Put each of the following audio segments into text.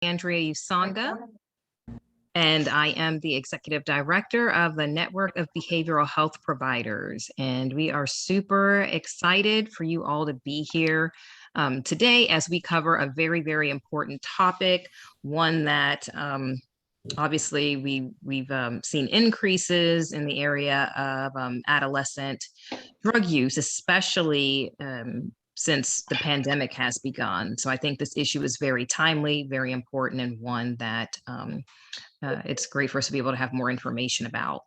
Andrea Usanga, and I am the Executive Director of the Network of Behavioral Health Providers. And we are super excited for you all to be here today as we cover a very, very important topic, one that obviously we've seen increases in the area of adolescent drug use, especially since the pandemic has begun. So I think this issue is very timely, very important, and one that it's great for us to be able to have more information about.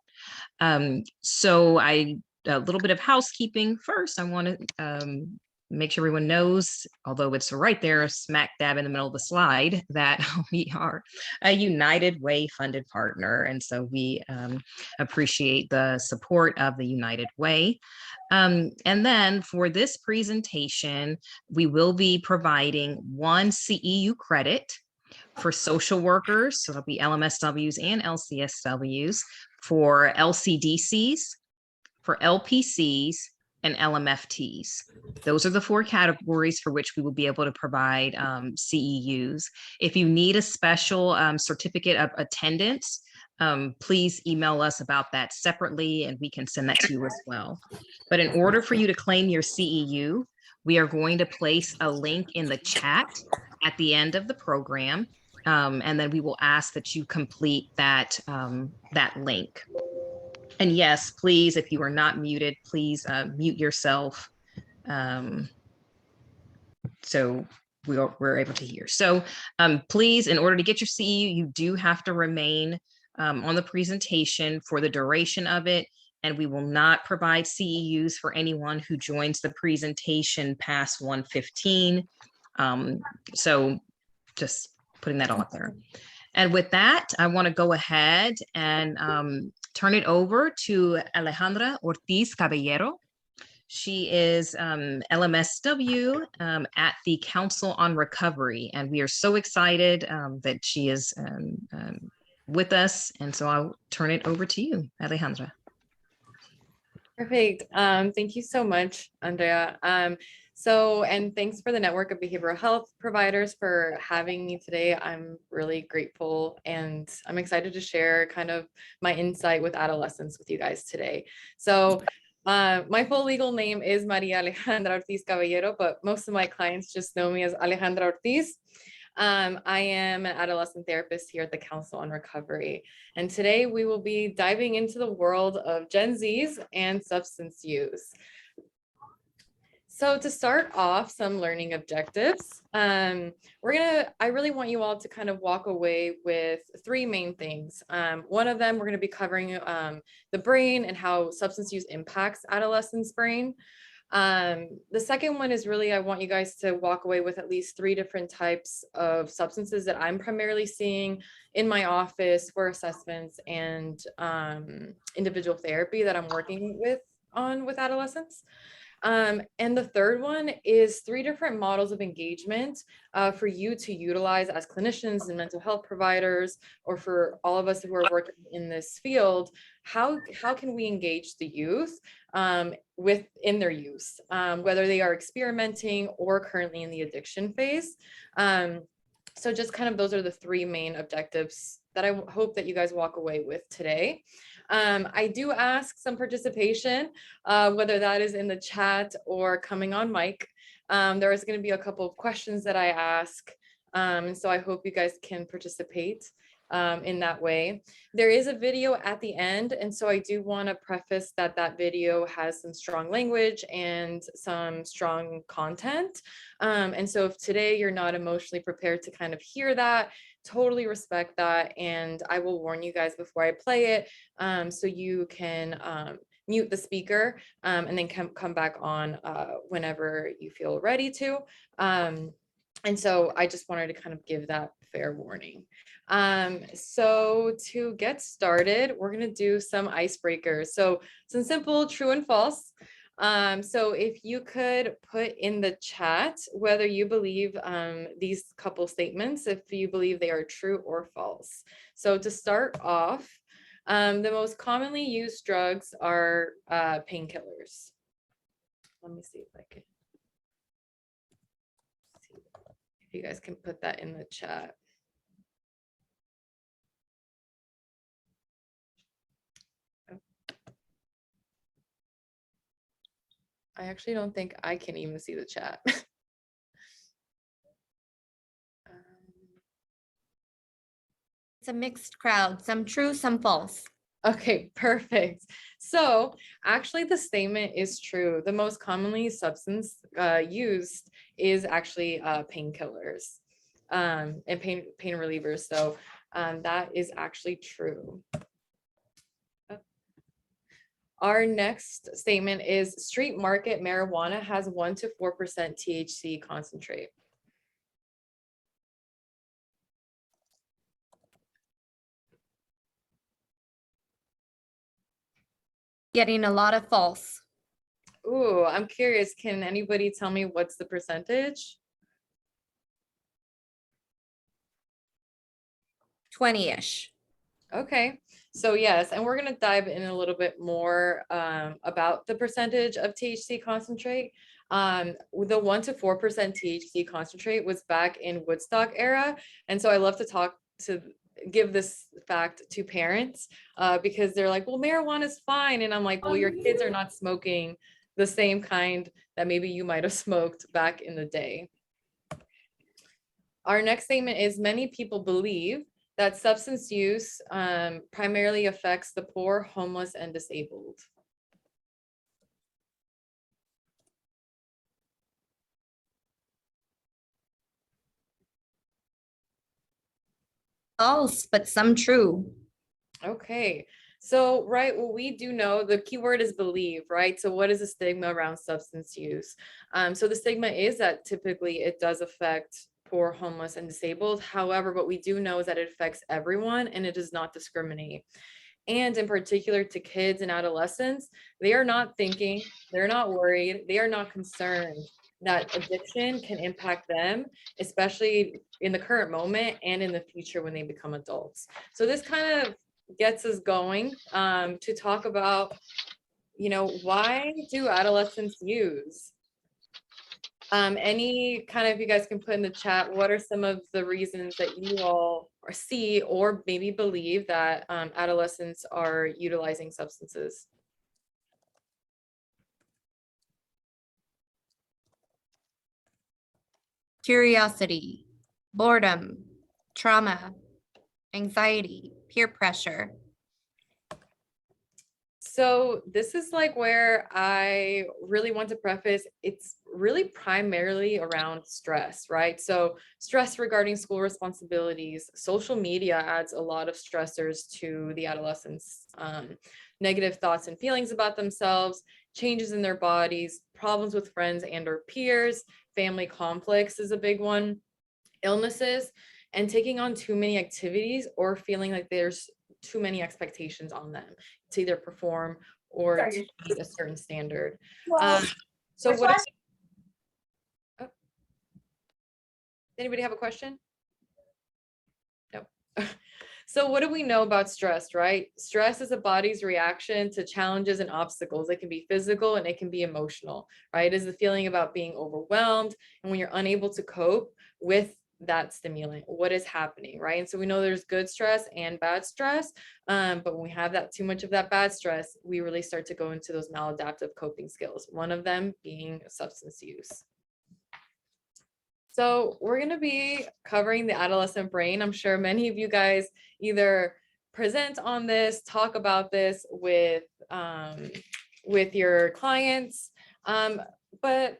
So a little bit of housekeeping first. I want to make sure everyone knows, although it's right there, smack dab in the middle of the slide, that we are a United Way funded partner. And so we appreciate the support of the United Way. And then for this presentation, we will be providing 1 CEU credit for social workers, so it'll be LMSWs and LCSWs, for LCDCs, for LPCs, and LMFTs. Those are the 4 categories for which we will be able to provide CEUs. If you need a special certificate of attendance, please email us about that separately and we can send that to you as well. But in order for you to claim your CEU, we are going to place a link in the chat at the end of the program. And then we will ask that you complete that, that link. And yes, please, if you are not muted, please mute yourself so we're able to hear. So please, in order to get your CEU, you do have to remain on the presentation for the duration of it, and we will not provide CEUs for anyone who joins the presentation past 1:15. So just putting that out there. And with that, I want to go ahead and turn it over to Alejandra Ortiz Caballero. She is LMSW at the Council on Recovery, and we are so excited that she is with us. And so I'll turn it over to you, Alejandra. Perfect. Thank you so much, Andrea. And thanks for the Network of Behavioral Health Providers for having me today. I'm really grateful and I'm excited to share kind of my insight with adolescents with you guys today. So my full legal name is Maria Alejandra Ortiz Caballero, but most of my clients just know me as Alejandra Ortiz. I am an adolescent therapist here at the Council on Recovery. And today we will be diving into the world of Gen Zs and substance use. So to start off, some learning objectives. I really want you all to kind of walk away with 3 main things. One of them, we're going to be covering the brain and how substance use impacts adolescents' brain. The second one is really, I want you guys to walk away with at least 3 different types of substances that I'm primarily seeing in my office for assessments and individual therapy that I'm working with adolescents. And the third one is 3 different models of engagement for you to utilize as clinicians and mental health providers, or for all of us who are working in this field. How can we engage the youth in their use, whether they are experimenting or currently in the addiction phase? So just kind of those are the 3 main objectives that I hope that you guys walk away with today. I do ask some participation, whether that is in the chat or coming on mic. There is going to be a couple of questions that I ask, and so I hope you guys can participate in that way. There is a video at the end, and so I do want to preface that video has some strong language and some strong content. And so if today you're not emotionally prepared to kind of hear that, totally respect that, and I will warn you guys before I play it, so you can mute the speaker and then come back on whenever you feel ready to. And so I just wanted to kind of give that fair warning. So to get started, we're going to do some icebreakers. So some simple true and false. So if you could put in the chat whether you believe these couple statements, if you believe they are true or false. So to start off, the most commonly used drugs are painkillers. Let me see if I can see if you guys can put that in the chat. I actually don't think I can even see the chat. It's a mixed crowd, some true, some false. Okay, perfect. So actually the statement is true. The most commonly substance used is actually painkillers and pain relievers. So that is actually true. Our next statement is street market marijuana has 1 to 4% THC concentrate. Getting a lot of false. Ooh, I'm curious. Can anybody tell me what's the percentage? 20-ish. Okay, so yes, and we're gonna dive in a little bit more about the percentage of THC concentrate. The 1 to 4% THC concentrate was back in Woodstock era, and so I love to give this fact to parents because they're like, well, marijuana is fine, and I'm like, well, your kids are not smoking the same kind that maybe you might have smoked back in the day. Our next statement is many people believe that substance use primarily affects the poor, homeless, and disabled. False, but some true. Okay, so right, well, we do know the key word is believe, right? So what is the stigma around substance use? So the stigma is that typically it does affect poor, homeless, and disabled. However, what we do know is that it affects everyone and it does not discriminate. And in particular to kids and adolescents, they are not thinking, they're not worried, they are not concerned that addiction can impact them, especially in the current moment and in the future when they become adults. So this kind of gets us going to talk about, why do adolescents use? Any kind of, you guys can put in the chat, what are some of the reasons that you all see or maybe believe that adolescents are utilizing substances? Curiosity, boredom, trauma, anxiety, peer pressure. So this is like where I really want to preface, it's really primarily around stress, right? So stress regarding school responsibilities, social media adds a lot of stressors to the adolescents, negative thoughts and feelings about themselves, changes in their bodies, problems with friends and or peers, family conflicts is a big one, illnesses, and taking on too many activities or feeling like there's too many expectations on them to either perform or to meet a certain standard. So what? Oh, anybody have a question? No. So what do we know about stress, right? Stress is the body's reaction to challenges and obstacles. It can be physical and it can be emotional, right? It is the feeling about being overwhelmed and when you're unable to cope with that stimulant, what is happening, right? And so we know there's good stress and bad stress, but when we have that too much of that bad stress, we really start to go into those maladaptive coping skills, one of them being substance use. So we're going to be covering the adolescent brain. I'm sure many of you guys either present on this, talk about this with your clients, but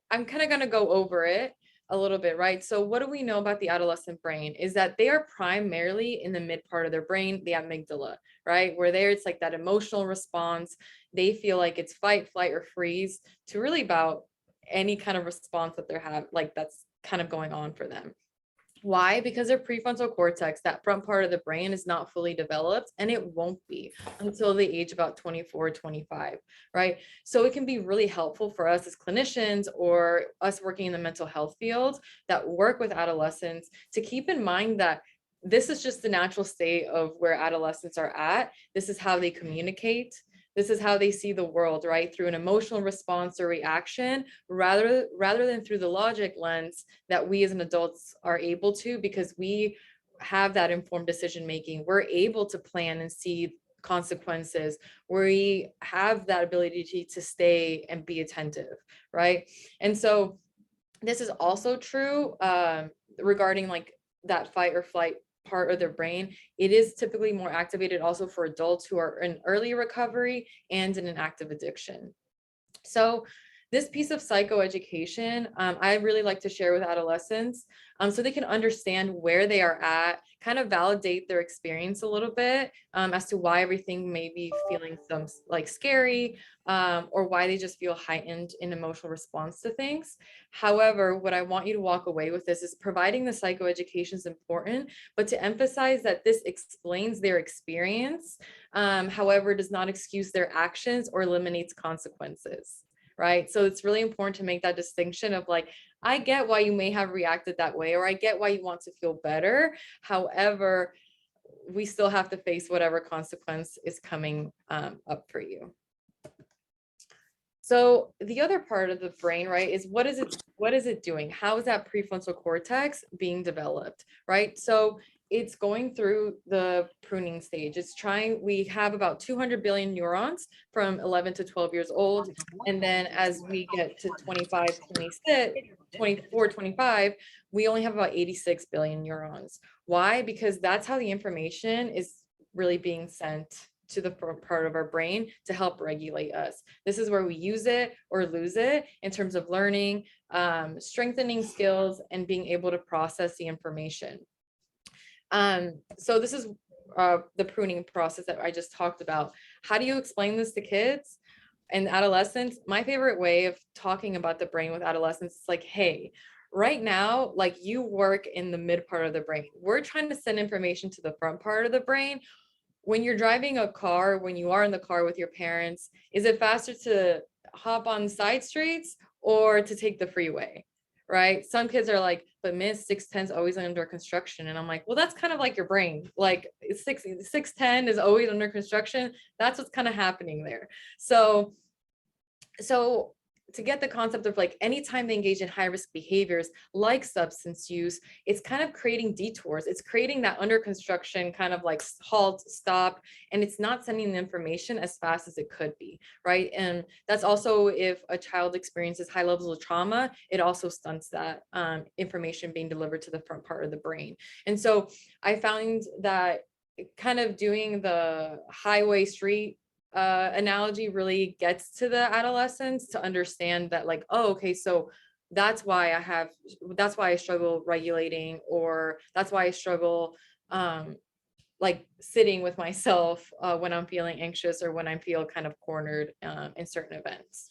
I'm kind of going to go over it a little bit, right? So what do we know about the adolescent brain is that they are primarily in the mid part of their brain, the amygdala, right? Where there it's like that emotional response. They feel like it's fight, flight, or freeze to really about any kind of response that they're like that's kind of going on for them. Why? Because their prefrontal cortex, that front part of the brain, is not fully developed, and it won't be until the age about 24, 25, right? So it can be really helpful for us as clinicians or us working in the mental health field that work with adolescents to keep in mind that this is just the natural state of where adolescents are at. This is how they communicate. This is how they see the world, right? Through an emotional response or reaction, rather than through the logic lens that we as an adults are able to, because we have that informed decision making. We're able to plan and see consequences, we have that ability to stay and be attentive, right? And so this is also true regarding like that fight or flight part of their brain. It is typically more activated also for adults who are in early recovery and in an active addiction. So this piece of psychoeducation, I really like to share with adolescents so they can understand where they are at, kind of validate their experience a little bit as to why everything may be feeling some like scary or why they just feel heightened in emotional response to things. However, what I want you to walk away with this is providing the psychoeducation is important, but to emphasize that this explains their experience, however, does not excuse their actions or eliminates consequences. Right. So it's really important to make that distinction of like, I get why you may have reacted that way, or I get why you want to feel better. However, we still have to face whatever consequence is coming up for you. So the other part of the brain, right, is what is it doing? How is that prefrontal cortex being developed, right? So it's going through the pruning stage. We have about 200 billion neurons from 11 to 12 years old. And then as we get to 25, 26, 24, 25, we only have about 86 billion neurons. Why? Because that's how the information is really being sent to the part of our brain to help regulate us. This is where we use it or lose it in terms of learning, strengthening skills, and being able to process the information. So this is the pruning process that I just talked about. How do you explain this to kids and adolescents? My favorite way of talking about the brain with adolescents is like, hey, right now, like you work in the mid part of the brain. We're trying to send information to the front part of the brain. When you're driving a car, when you are in the car with your parents, is it faster to hop on side streets or to take the freeway? Right? Some kids are like, but Miss 610 is always under construction. And I'm like, well, that's kind of like your brain. Like 610 is always under construction. That's what's kind of happening there. So to get the concept of like anytime they engage in high risk behaviors like substance use, it's kind of creating detours. It's creating that under construction kind of like halt, stop, and it's not sending the information as fast as it could be, right? And that's also if a child experiences high levels of trauma, it also stunts that information being delivered to the front part of the brain. And so I found that kind of doing the highway street analogy really gets to the adolescents to understand that like, oh, okay, so that's why I struggle regulating, or that's why I struggle like sitting with myself when I'm feeling anxious or when I feel kind of cornered in certain events.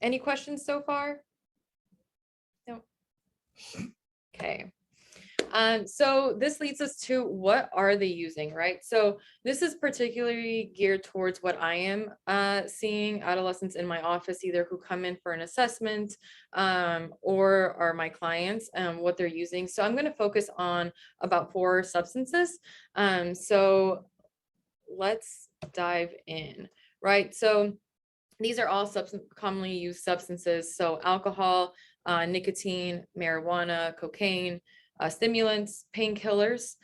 Any questions so far? No. Okay. So this leads us to what are they using, right? So this is particularly geared towards what I am seeing adolescents in my office, either who come in for an assessment or are my clients, what they're using. So I'm going to focus on about 4 substances. So let's dive in, right? So these are all commonly used substances. So alcohol, nicotine, marijuana, cocaine, stimulants, painkillers,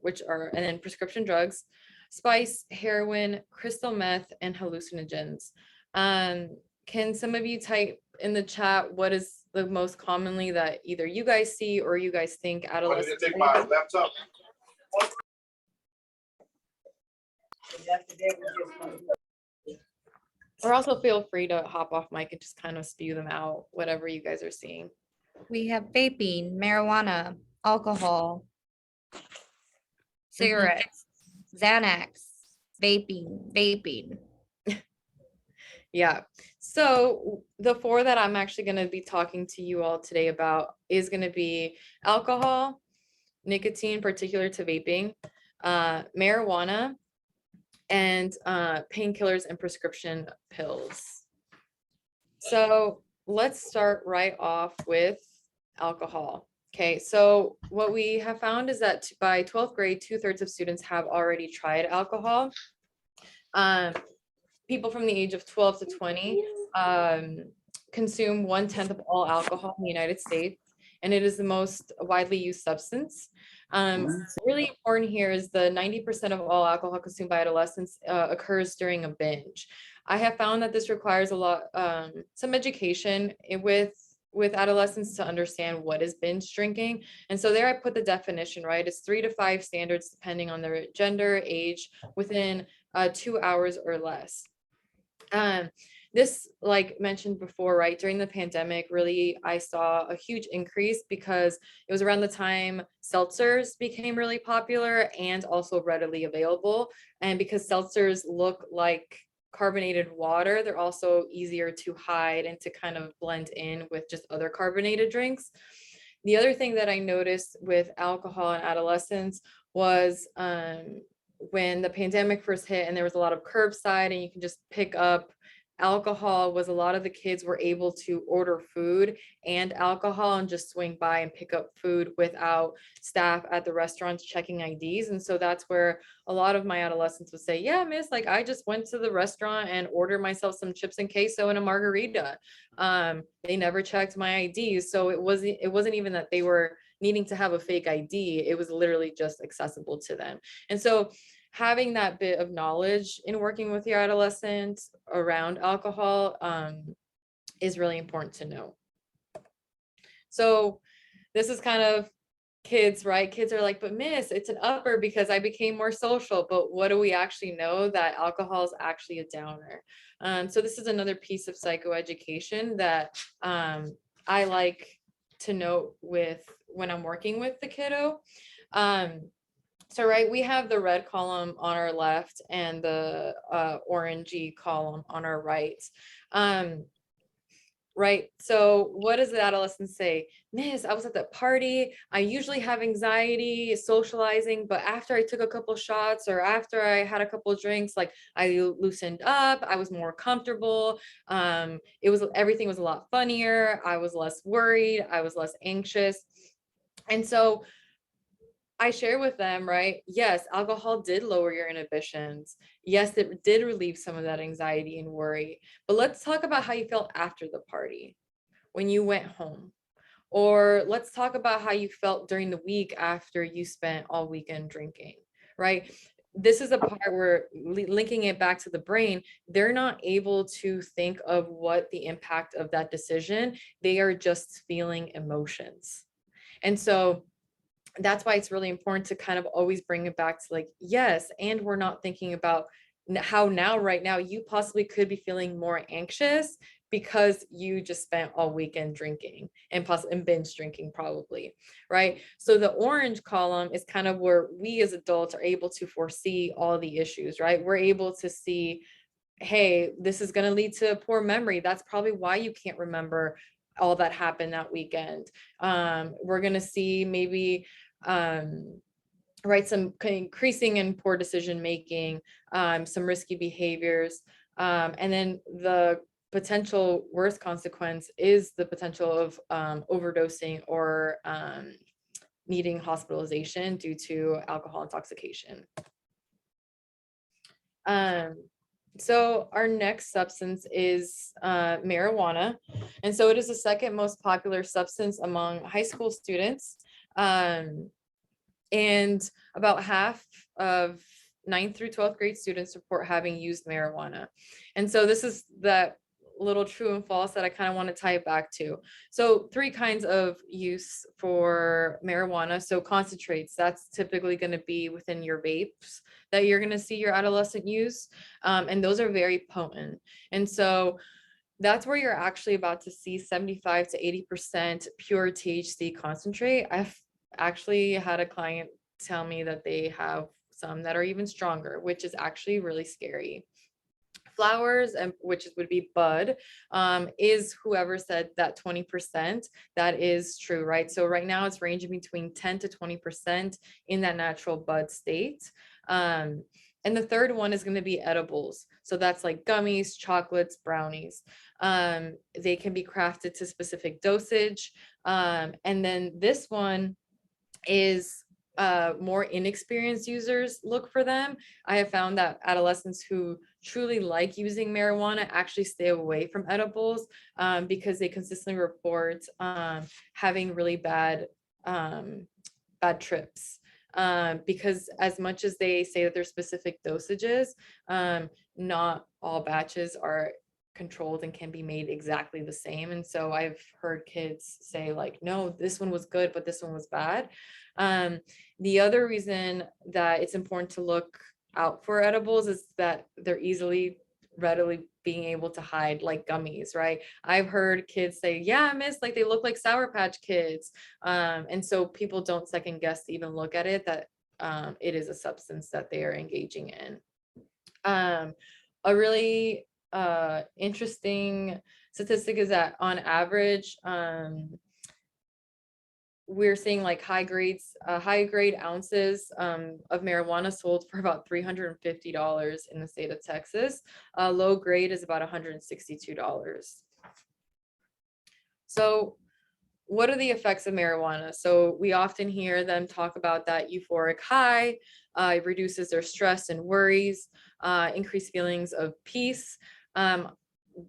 which are, and then prescription drugs, spice, heroin, crystal meth, and hallucinogens. Can some of you type in the chat what is the most commonly that either you guys see or you guys think adolescents? Take my laptop. Or also feel free to hop off mic and just kind of spew them out, whatever you guys are seeing. We have vaping, marijuana, alcohol, cigarettes, Xanax, vaping. Yeah. So the 4 that I'm actually going to be talking to you all today about is going to be alcohol, nicotine, particular to vaping, marijuana, and painkillers and prescription pills. So let's start right off with alcohol. Okay, so what we have found is that by 12th grade, 2/3 of students have already tried alcohol. People from the age of 12 to 20 consume 1/10 of all alcohol in the United States. and it is the most widely used substance. Really important here is the 90% of all alcohol consumed by adolescents occurs during a binge. I have found that this requires a lot, some education with adolescents to understand what is binge drinking. And so there I put the definition, right? It's 3 to 5 standards depending on their gender, age, within 2 hours or less. This, like mentioned before, right, during the pandemic, really, I saw a huge increase because it was around the time seltzers became really popular and also readily available. And because seltzers look like carbonated water, they're also easier to hide and to kind of blend in with just other carbonated drinks. The other thing that I noticed with alcohol in adolescence was when the pandemic first hit and there was a lot of curbside and you can just pick up alcohol, was a lot of the kids were able to order food and alcohol and just swing by and pick up food without staff at the restaurants checking IDs. And so that's where a lot of my adolescents would say, yeah, miss, like I just went to the restaurant and ordered myself some chips and queso and a margarita. They never checked my IDs. So it wasn't even that they were needing to have a fake ID. It was literally just accessible to them. And so having that bit of knowledge in working with your adolescent around alcohol is really important to know. So this is kind of kids, right? Kids are like, but miss, it's an upper because I became more social. But what do we actually know? That alcohol is actually a downer. So this is another piece of psychoeducation that I like to note with when I'm working with the kiddo. So, right, we have the red column on our left and the orangey column on our right. Right, so what does the adolescent say? Miss, I was at that party. I usually have anxiety socializing, but after I took a couple shots or after I had a couple of drinks, like I loosened up, I was more comfortable. Everything was a lot funnier. I was less worried. I was less anxious. And so I share with them, right? Yes, alcohol did lower your inhibitions. Yes, it did relieve some of that anxiety and worry. But let's talk about how you felt after the party, when you went home. Or let's talk about how you felt during the week after you spent all weekend drinking, right? This is a part where linking it back to the brain, they're not able to think of what the impact of that decision. They are just feeling emotions. And so that's why it's really important to kind of always bring it back to like, yes, and we're not thinking about how now, right now, you possibly could be feeling more anxious because you just spent all weekend drinking and binge drinking probably, right? So the orange column is kind of where we as adults are able to foresee all the issues, right? We're able to see, hey, this is going to lead to a poor memory. That's probably why you can't remember all that happened that weekend. We're going to see maybe right, some increasing in poor decision making, some risky behaviors, and then the potential worst consequence is the potential of overdosing or needing hospitalization due to alcohol intoxication. So our next substance is marijuana, and so it is the second most popular substance among high school students. And about half of 9th through 12th grade students report having used marijuana. And so this is that little true and false that I kind of want to tie it back to. So 3 kinds of use for marijuana. So concentrates, that's typically going to be within your vapes that you're going to see your adolescent use. And those are very potent. And so that's where you're actually about to see 75 to 80% pure THC concentrate. I've actually had a client tell me that they have some that are even stronger, which is actually really scary. Flowers, and which would be bud, is whoever said that 20%, that is true, right? So right now it's ranging between 10 to 20% in that natural bud state. And the third one is going to be edibles. So that's like gummies, chocolates, brownies. They can be crafted to specific dosage. And then this one is more inexperienced users look for them. I have found that adolescents who truly like using marijuana actually stay away from edibles because they consistently report having really bad trips. Because as much as they say that there's specific dosages, not all batches are controlled and can be made exactly the same. And so I've heard kids say like, no, this one was good, but this one was bad. The other reason that it's important to look out for edibles is that they're readily being able to hide, like gummies, right? I've heard kids say, yeah, miss, like they look like Sour Patch Kids. And so people don't second guess to even look at it, that it is a substance that they are engaging in. A really interesting statistic is that on average, we're seeing like high grade ounces of marijuana sold for about $350 in the state of Texas. Low grade is about $162. So what are the effects of marijuana? So we often hear them talk about that euphoric high. It reduces their stress and worries, increased feelings of peace.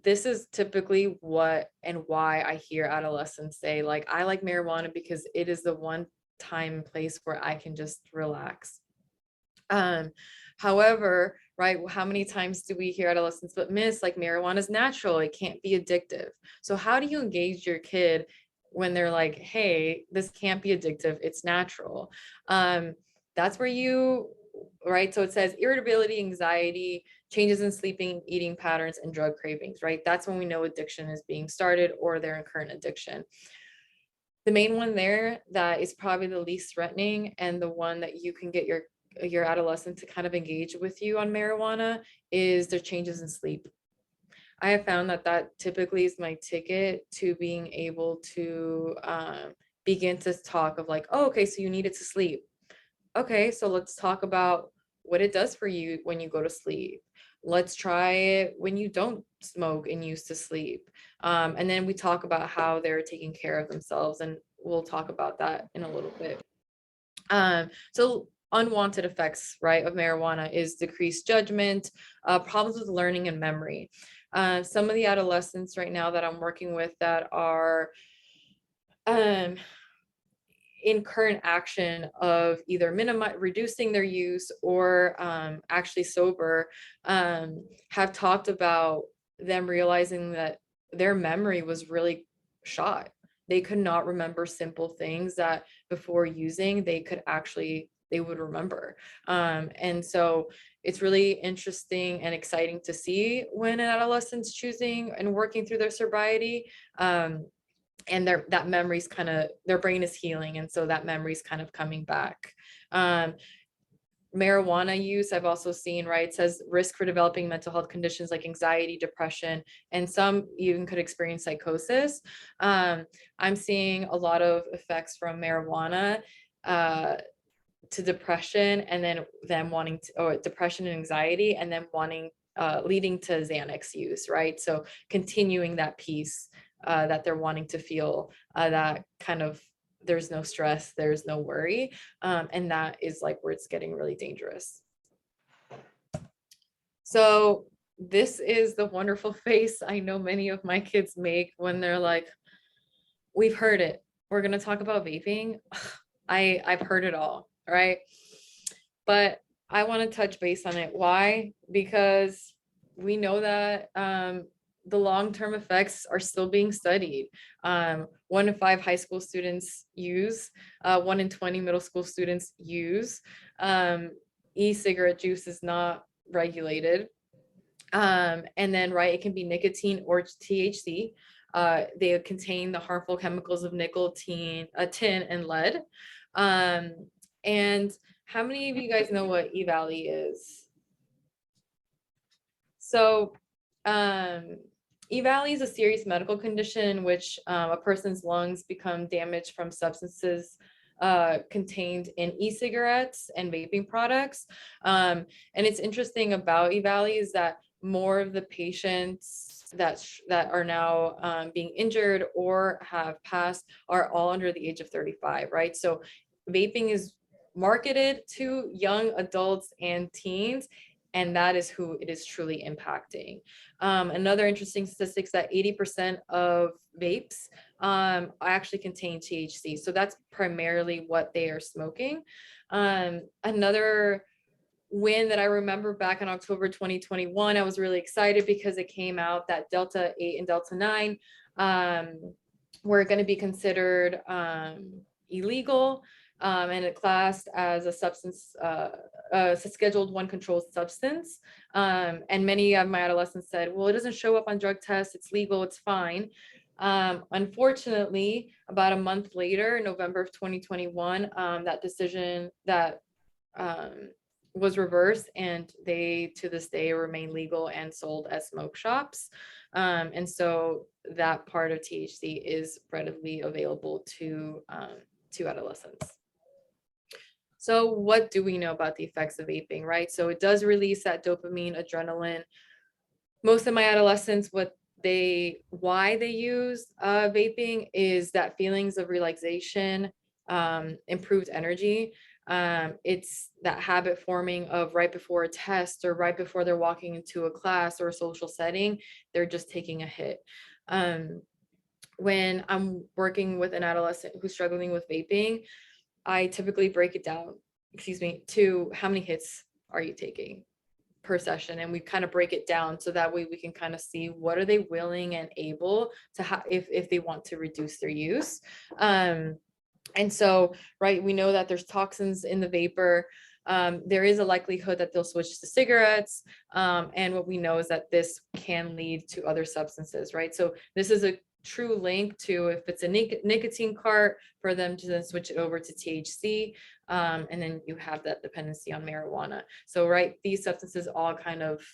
This is typically what and why I hear adolescents say, like, I like marijuana because it is the one time and place where I can just relax. However, right, how many times do we hear adolescents, but miss, like marijuana is natural, it can't be addictive. So how do you engage your kid when they're like, hey, this can't be addictive, it's natural? That's where you, right? So it says irritability, anxiety, changes in sleeping, eating patterns, and drug cravings, right? That's when we know addiction is being started or they're in current addiction. The main one there that is probably the least threatening and the one that you can get your adolescent to kind of engage with you on marijuana is their changes in sleep. I have found that typically is my ticket to being able to begin to talk of like, oh, okay, so you needed to sleep. Okay, so let's talk about what it does for you when you go to sleep. Let's try it when you don't smoke and used to sleep. And then we talk about how they're taking care of themselves, and we'll talk about that in a little bit. So unwanted effects, right, of marijuana is decreased judgment, problems with learning and memory. Some of the adolescents right now that I'm working with that are in current action of either reducing their use or actually sober, have talked about them realizing that their memory was really shot. They could not remember simple things that before using they would remember. And so it's really interesting and exciting to see when an adolescent's choosing and working through their sobriety. And that memory's kind of, their brain is healing, and so that memory's kind of coming back. Marijuana use, I've also seen, right, it says risk for developing mental health conditions like anxiety, depression, and some even could experience psychosis. I'm seeing a lot of effects from marijuana to depression, and then them wanting to, or depression and anxiety, and then leading to Xanax use, right? So continuing that piece that they're wanting to feel, that kind of, there's no stress, there's no worry. And that is like where it's getting really dangerous. So this is the wonderful face I know many of my kids make when they're like, we've heard it, we're going to talk about vaping. I've heard it all, right? But I want to touch base on it. Why? Because we know that the long-term effects are still being studied. 1 in 5 high school students use, 1 in 20 middle school students use. E-cigarette juice is not regulated. And then, right, it can be nicotine or THC. They contain the harmful chemicals of nickel, tin, and lead. And how many of you guys know what E-Valley is? So E-Valley is a serious medical condition in which a person's lungs become damaged from substances contained in e-cigarettes and vaping products. And it's interesting about E-Valley is that more of the patients that are now being injured or have passed are all under the age of 35, right? So vaping is marketed to young adults and teens, and that is who it is truly impacting. Another interesting statistic is that 80% of vapes actually contain THC. So that's primarily what they are smoking. Another win that I remember back in October 2021, I was really excited because it came out that Delta 8 and Delta 9 were going to be considered illegal and it classed as a substance, a Scheduled 1 controlled substance. And many of my adolescents said, well, it doesn't show up on drug tests, it's legal, it's fine. Unfortunately, about a month later, November of 2021, that decision that was reversed, and they to this day remain legal and sold at smoke shops. And so that part of THC is readily available to adolescents. So what do we know about the effects of vaping, right? So it does release that dopamine, adrenaline. Most of my adolescents, why they use vaping is that feelings of relaxation, improved energy. It's that habit forming of right before a test or right before they're walking into a class or a social setting, they're just taking a hit. When I'm working with an adolescent who's struggling with vaping, I typically break it down, to how many hits are you taking per session, and we kind of break it down so that way we can kind of see what are they willing and able to have if they want to reduce their use. And so, right, we know that there's toxins in the vapor. There is a likelihood that they'll switch to cigarettes. And what we know is that this can lead to other substances, right? So this is a true link to if it's a nicotine cart for them to then switch it over to THC. And then you have that dependency on marijuana. So, right, these substances all kind of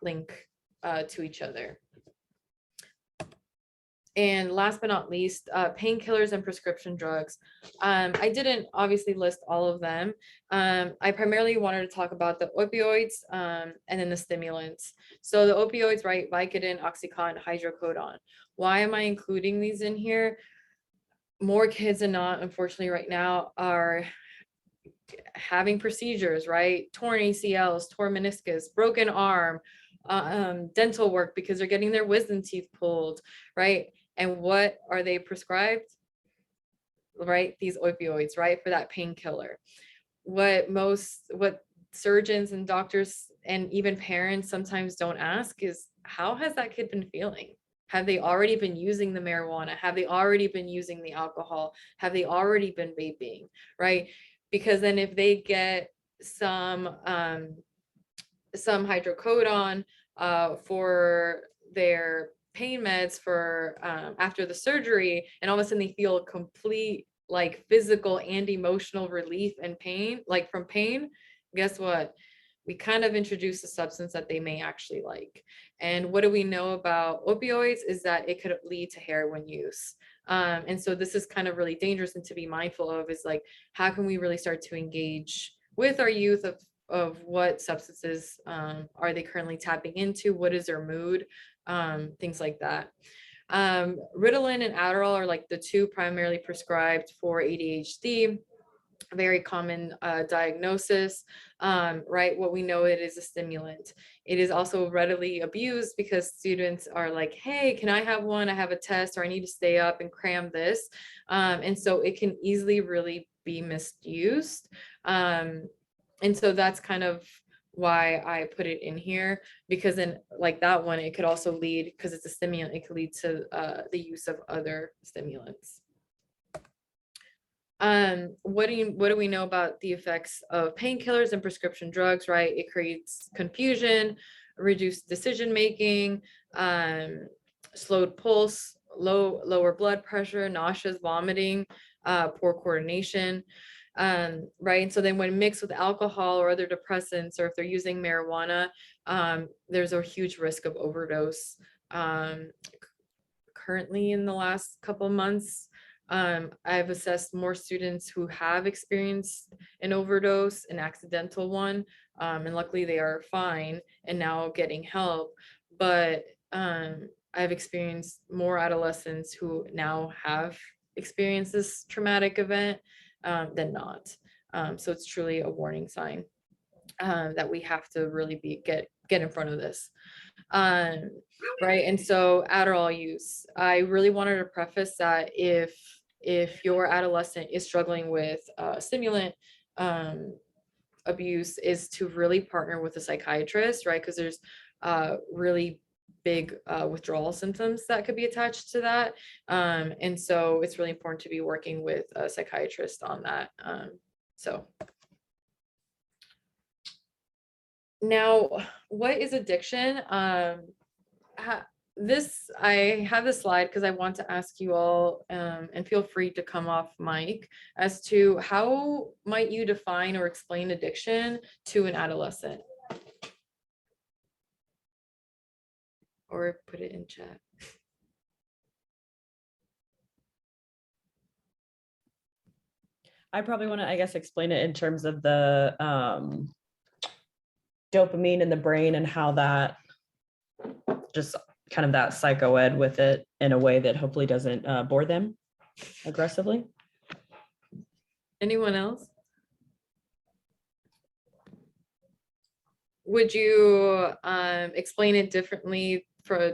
link to each other. And last but not least, painkillers and prescription drugs. I didn't obviously list all of them. I primarily wanted to talk about the opioids and then the stimulants. So the opioids, right, Vicodin, Oxycontin, hydrocodone. Why am I including these in here? More kids than not, unfortunately, right now are having procedures, right? Torn ACLs, torn meniscus, broken arm, dental work because they're getting their wisdom teeth pulled, right? And what are they prescribed? Right? These opioids, right? For that painkiller. What surgeons and doctors and even parents sometimes don't ask is, how has that kid been feeling? Have they already been using the marijuana? Have they already been using the alcohol? Have they already been vaping, right? Because then if they get some hydrocodone for their pain meds for after the surgery, and all of a sudden they feel a complete like physical and emotional relief and pain, like from pain, guess what? We kind of introduce a substance that they may actually like. And what do we know about opioids is that it could lead to heroin use. And so this is kind of really dangerous, and to be mindful of is like, how can we really start to engage with our youth of what substances are they currently tapping into? What is their mood? Things like that. Ritalin and Adderall are like the two primarily prescribed for ADHD. Very common diagnosis, right? What we know, it is a stimulant. It is also readily abused because students are like, hey, can I have one? I have a test, or I need to stay up and cram this. And so it can easily really be misused. And so that's kind of why I put it in here, because then like that one, it could also lead, because it's a stimulant, it could lead to the use of other stimulants. What do we know about the effects of painkillers and prescription drugs, right? It creates confusion, reduced decision making, slowed pulse, lower blood pressure, nauseous, vomiting, poor coordination, right? And so then when mixed with alcohol or other depressants, or if they're using marijuana, there's a huge risk of overdose. Currently, in the last couple of months, I've assessed more students who have experienced an overdose, an accidental one, and luckily they are fine and now getting help. But I've experienced more adolescents who now have experienced this traumatic event than not. So it's truly a warning sign that we have to really get in front of this. Right. And so Adderall use, I really wanted to preface that if your adolescent is struggling with stimulant abuse, is to really partner with a psychiatrist, right? Because there's really big withdrawal symptoms that could be attached to that. And so it's really important to be working with a psychiatrist on that. So now, what is addiction? I have this slide because I want to ask you all, and feel free to come off mic, as to how might you define or explain addiction to an adolescent? Or put it in chat. I probably want to, I guess, explain it in terms of the dopamine in the brain and how that just kind of that psychoed with it in a way that hopefully doesn't bore them aggressively. Anyone else? Would you explain it differently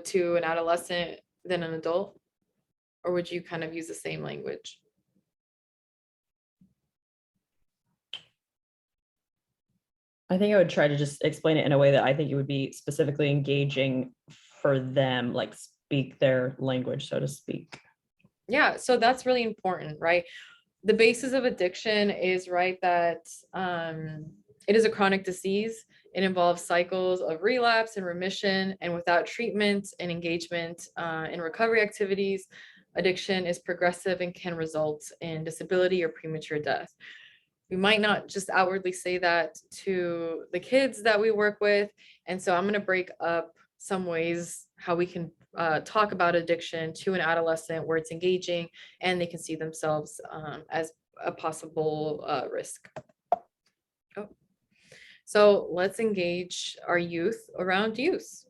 to an adolescent than an adult? Or would you kind of use the same language? I think I would try to just explain it in a way that I think it would be specifically engaging for them, like speak their language, so to speak. Yeah, so that's really important, right? The basis of addiction is, right, that it is a chronic disease. It involves cycles of relapse and remission, and without treatment and engagement in recovery activities, addiction is progressive and can result in disability or premature death. We might not just outwardly say that to the kids that we work with. And so I'm going to break up some ways how we can talk about addiction to an adolescent where it's engaging and they can see themselves as a possible risk. Oh. So let's engage our youth around use.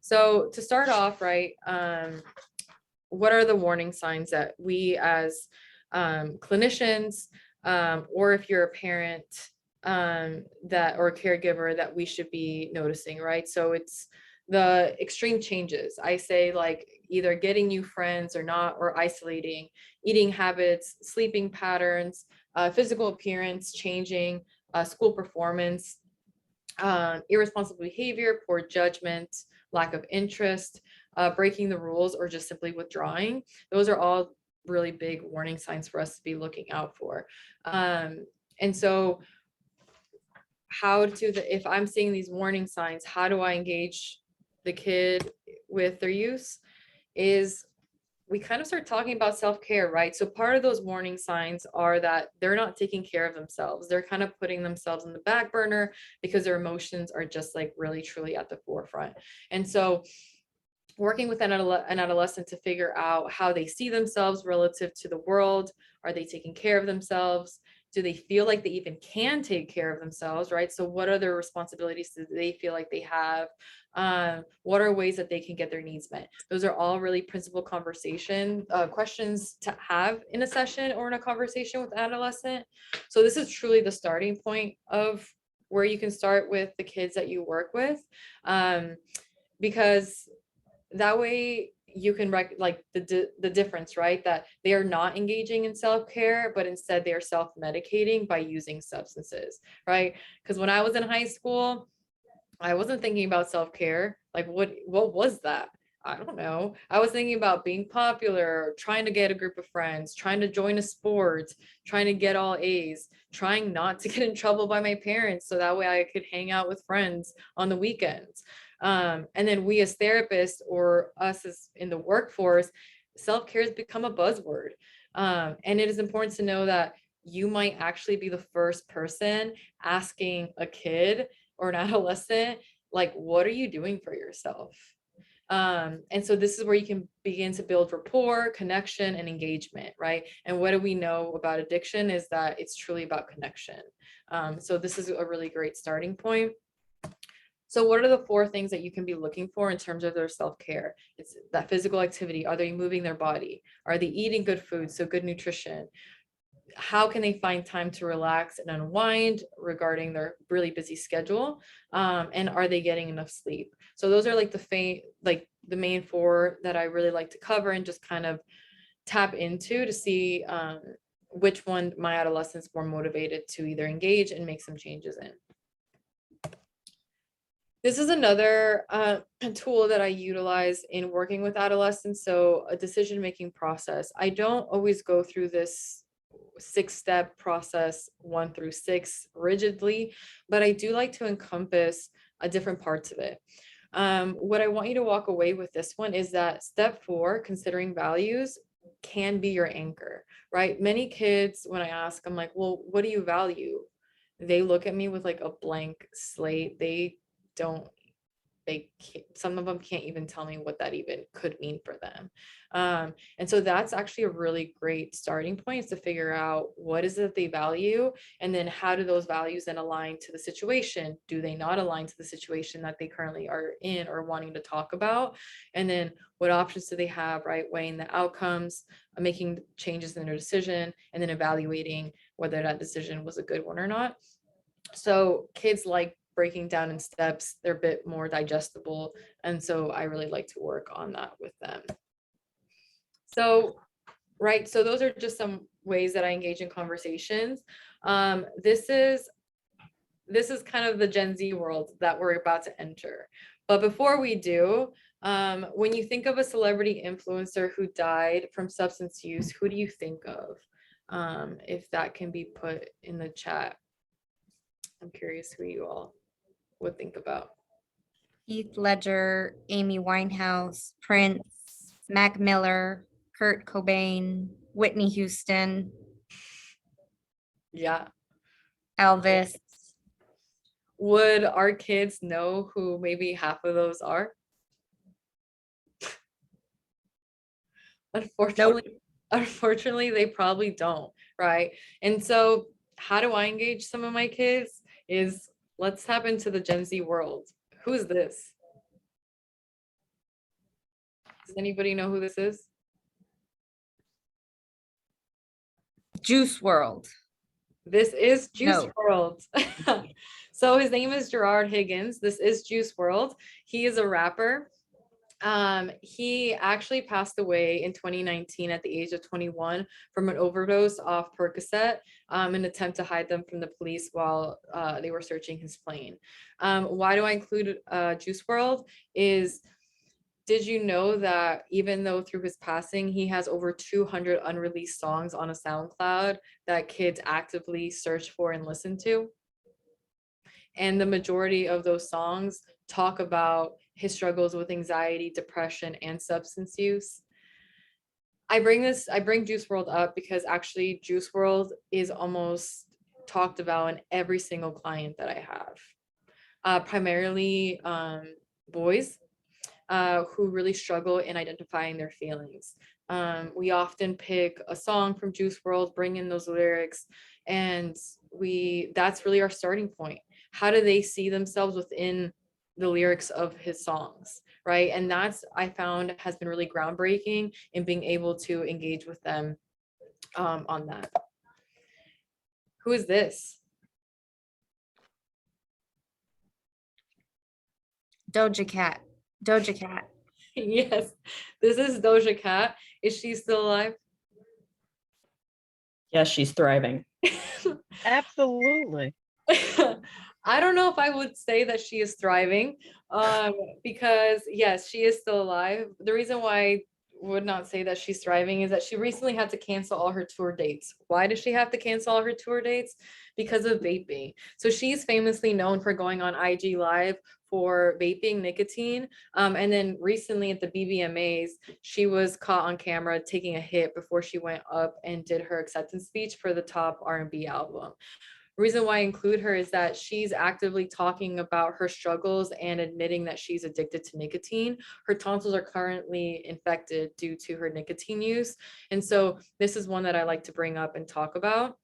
So to start off, right, what are the warning signs that we as clinicians, or if you're a parent that or a caregiver, that we should be noticing, right? So it's the extreme changes. I say, like, either getting new friends or not, or isolating, eating habits, sleeping patterns, physical appearance changing, school performance, irresponsible behavior, poor judgment, lack of interest, breaking the rules, or just simply withdrawing. Those are all really big warning signs for us to be looking out for. And so if I'm seeing these warning signs, how do I engage the kid with their use? Is we kind of start talking about self-care, right? So part of those warning signs are that they're not taking care of themselves. They're kind of putting themselves in the back burner because their emotions are just like really truly at the forefront. And so working with an adolescent to figure out how they see themselves relative to the world. Are they taking care of themselves? Do they feel like they even can take care of themselves, right? So what other responsibilities do they feel like they have? What are ways that they can get their needs met? Those are all really principal conversation questions to have in a session or in a conversation with an adolescent. So this is truly the starting point of where you can start with the kids that you work with, because that way you can like the difference, right? That they are not engaging in self-care, but instead they are self-medicating by using substances, right? Because when I was in high school, I wasn't thinking about self-care. Like what was that? I don't know. I was thinking about being popular, trying to get a group of friends, trying to join a sport, trying to get all A's, trying not to get in trouble by my parents so that way I could hang out with friends on the weekends. And then we as therapists, or us as in the workforce, self-care has become a buzzword. And it is important to know that you might actually be the first person asking a kid or an adolescent, like, what are you doing for yourself? And so this is where you can begin to build rapport, connection, and engagement, right? And what do we know about addiction is that it's truly about connection. So this is a really great starting point. So what are the 4 things that you can be looking for in terms of their self-care? It's that physical activity. Are they moving their body? Are they eating good food? So good nutrition. how can they find time to relax and unwind regarding their really busy schedule, and are they getting enough sleep? So those are like the main four that I really like to cover and just kind of tap into to see which one my adolescents were motivated to either engage and make some changes in. This is another tool that I utilize in working with adolescents. So a decision-making process. I don't always go through this 6-step process 1 through 6 rigidly, but I do like to encompass different parts of it. What I want you to walk away with this one is that step 4, considering values, can be your anchor, right? Many kids, when I ask, I'm like, well, what do you value? They look at me with like a blank slate. Some of them can't even tell me what that even could mean for them. And so that's actually a really great starting point, is to figure out what is it they value, and then how do those values then align to the situation? Do they not align to the situation that they currently are in or wanting to talk about? And then what options do they have, right? Weighing the outcomes, making changes in their decision, and then evaluating whether that decision was a good one or not. So kids like breaking down in steps, they're a bit more digestible. And so I really like to work on that with them. So, right, so those are just some ways that I engage in conversations. This is kind of the Gen Z world that we're about to enter. But before we do, when you think of a celebrity influencer who died from substance use, who do you think of? If that can be put in the chat. I'm curious who you all would think about. Heath Ledger, Amy Winehouse, Prince, Mac Miller, Kurt Cobain, Whitney Houston, Yeah. Elvis. Would our kids know who maybe half of those are? Unfortunately, they probably don't, right? And so how do I engage some of my kids is, let's tap into the Gen Z world. Who's this? Does anybody know who this is? Juice World. This is Juice No. World. So his name is Gerard Higgins. This is Juice World. He is a rapper. He actually passed away in 2019 at the age of 21 from an overdose off Percocet, in an attempt to hide them from the police while they were searching his plane. Why do I include Juice World? Did you know that even though through his passing, he has over 200 unreleased songs on a SoundCloud that kids actively search for and listen to? And the majority of those songs talk about his struggles with anxiety, depression, and substance use. I bring Juice World up because actually Juice World is almost talked about in every single client that I have. Primarily boys who really struggle in identifying their feelings. We often pick a song from Juice World, bring in those lyrics, and that's really our starting point. How do they see themselves within the lyrics of his songs, right? And that's, I found, has been really groundbreaking in being able to engage with them on that. Who is this? Doja Cat. Doja Cat. Yes, this is Doja Cat. Is she still alive? Yes, she's thriving. Absolutely. I don't know if I would say that she is thriving, because yes, she is still alive. The reason why I would not say that she's thriving is that she recently had to cancel all her tour dates. Why did she have to cancel all her tour dates? Because of vaping. So she's famously known for going on IG Live for vaping nicotine. And then recently at the BBMAs, she was caught on camera taking a hit before she went up and did her acceptance speech for the top R&B album. Reason why I include her is that she's actively talking about her struggles and admitting that she's addicted to nicotine. Her tonsils are currently infected due to her nicotine use. And so this is one that I like to bring up and talk about.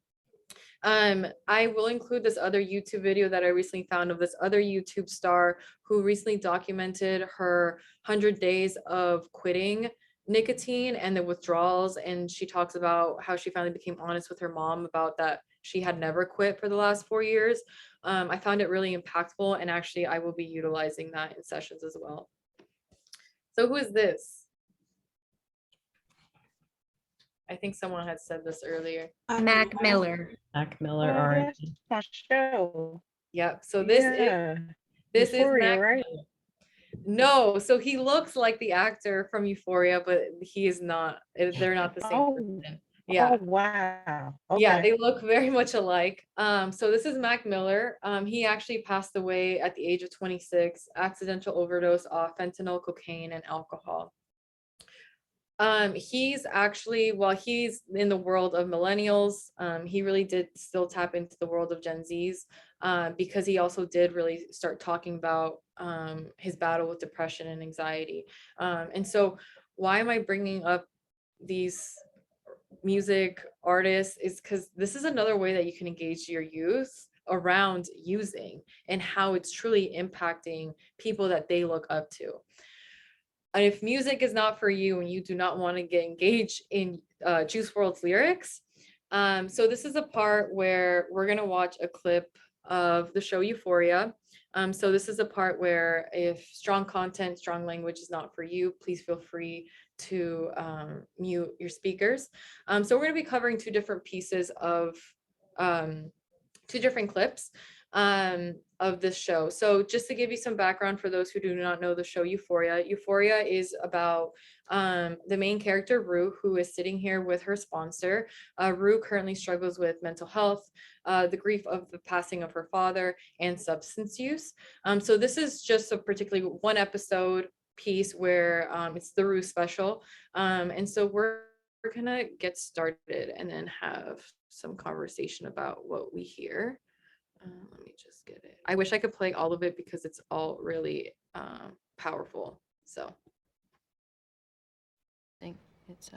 I will include this other YouTube video that I recently found of this other YouTube star who recently documented her 100 days of quitting nicotine and the withdrawals, and she talks about how she finally became honest with her mom about that she had never quit for the last 4 years. I found it really impactful, and actually I will be utilizing that in sessions as well. So who is this? I think someone had said this earlier. Mac Miller. Mac Miller, Oh, RIP. that's my show. Yep. So this is Euphoria, Mac. right? No, so he looks like the actor from Euphoria, but he is not. They're not the same Oh, person. Yeah. Oh, wow. Yeah, Okay. they look very much alike. So this is Mac Miller. He actually passed away at the age of 26, accidental overdose off fentanyl, cocaine, and alcohol. He's actually, while he's in the world of millennials, he really did still tap into the world of Gen Zs, because he also did really start talking about his battle with depression and anxiety. And so why am I bringing up these music artists is because this is another way that you can engage your youth around using and how it's truly impacting people that they look up to. And if music is not for you and you do not want to get engaged in Juice WRLD's lyrics, so this is a part where we're going to watch a clip of the show Euphoria. So this is a part where if strong content, strong language is not for you, please feel free to mute your speakers. So we're going to be covering two different pieces of two different clips of this show. So just to give you some background for those who do not know the show Euphoria, Euphoria is about the main character, Rue, who is sitting here with her sponsor. Rue currently struggles with mental health, the grief of the passing of her father, and substance use. So this is just a particularly one episode piece where it's the Rue special. And so we're gonna get started and then have some conversation about what we hear. Let me just get it. I wish I could play all of it because it's all really powerful. So I think it's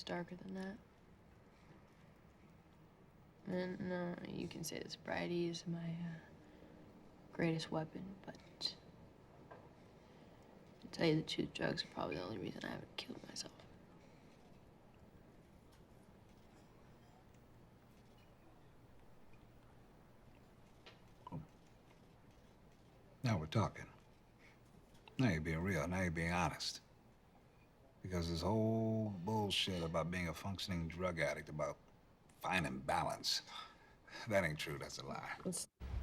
darker than that. And you can say that sobriety is my greatest weapon, but to tell you the truth, drugs are probably the only reason I haven't killed myself. Now we're talking. Now you're being real. Now you're being honest. Because this whole bullshit about being a functioning drug addict, about finding balance, that ain't true. That's a lie.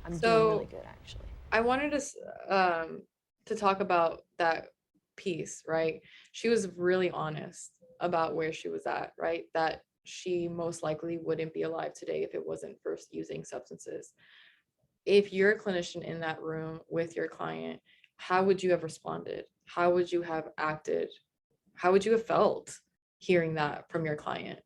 I'm So- doing really good, actually. I wanted to talk about that piece, right? She was really honest about where she was at, right? That she most likely wouldn't be alive today if it wasn't for using substances. If you're a clinician in that room with your client, how would you have responded? How would you have acted? How would you have felt hearing that from your client?